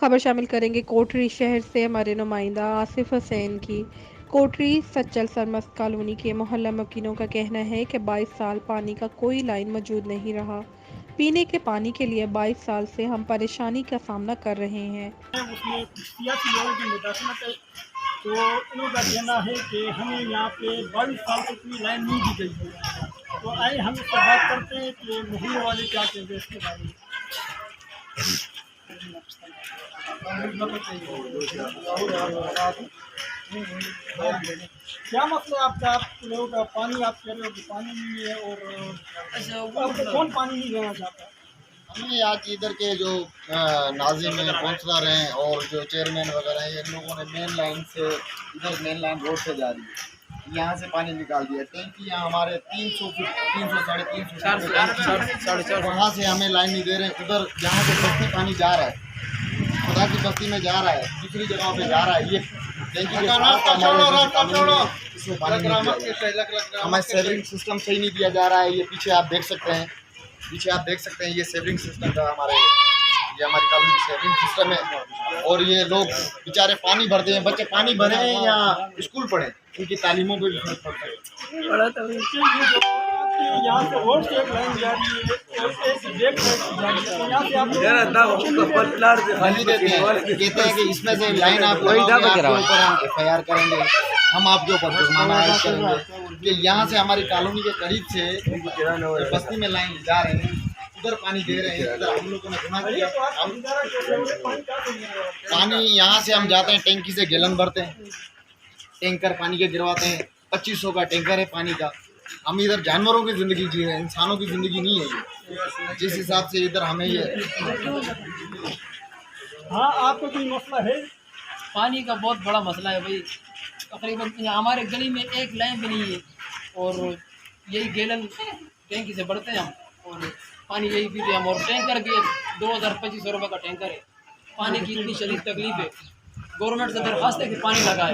खबर शामिल करेंगे कोटरी शहर से हमारे नुमाइंदा आसिफ हुसैन की। कोटरी सच्चल सरमस्त कॉलोनी के मोहल्ला मकीनों का कहना है कि 22 साल पानी का कोई लाइन मौजूद नहीं रहा। पीने के पानी के लिए 22 साल से हम परेशानी का सामना कर रहे हैं। उसमें सियासी लोगों की मुदाखलत है, तो इनका कहना है कि हमें यहाँ पे 22 साल से कोई लाइन नहीं दी गई है। तो आइए हम इससे बात करते हैं कि मोहल्ले वाले क्या कहते हैं इसके बारे में। क्या मतलब आपका, आप लोगों का पानी, आप कह रहे हो कि पानी नहीं है, और कौन पानी नहीं लेना चाहता है? हमें आज इधर के जो नाजिम हैं, काउंसलर हैं और जो चेयरमैन वगैरह हैं, इन लोगों ने मेन लाइन से इधर मेन लाइन रोड से जा रही है, यहाँ से पानी निकाल दिया। टैंकी यहाँ हमारे 300 साढ़े 300 वहाँ से हमें लाइन नहीं दे रहे। उधर जहाँ से बस्ती पानी जा रहा है, खुदा की बस्ती में जा रहा है, दूसरी जगहों पे जा रहा है, ये टैंकी के इसमें पानी नहीं दिया जा रहा। हमें सेवरिंग सिस्टम सही नहीं दिया जा रहा है। ये पीछे आप देख सकते हैं, ये सेवरिंग सिस्टम का ये हमारी कॉलोनी की सेवरिंग सिस्टम है। और ये लोग बेचारे पानी भरते हैं, बच्चे पानी भरे हैं या स्कूल पढ़े, उनकी तालीमों पर भी फर्क पड़ता है। यहाँ से रोड से एक लाइन जा रही है और एक डेक जा रही है, तो यहाँ से आप खाली देते हैं, कहते हैं कि इसमें से लाइन आप लगाओगे, आपके ऊपर हम FIR करेंगे, हम आपके ऊपर जुर्माना आयद करेंगे। कि यहाँ से हमारी कॉलोनी के करीब से बस्ती में लाइन जा रहे हैं, उधर पानी दे रहे हैं, इधर हम लोगों ने गुनाह किया। पानी यहाँ से हम जाते हैं, टैंकी से गैलन भरते हैं, टैंकर पानी के गिरवाते हैं। 2500 का टैंकर है पानी का। हम इधर जानवरों की ज़िंदगी जी रहे हैं, इंसानों की ज़िंदगी नहीं है ये। जिस हिसाब से इधर हमें ये हाँ, आपको कोई मसला है? पानी का बहुत बड़ा मसला है भाई। तकरीबन हमारे गली में एक लाइन भी नहीं है और यही गैलन टैंकी से बढ़ते हैं हम और पानी यही पीते हम। और टैंकर भी 2000-2500 रुपये का टैंकर है। पानी की इतनी शदीद तकलीफ है, गवर्नमेंट से दरख्वास्त है कि पानी लगाए।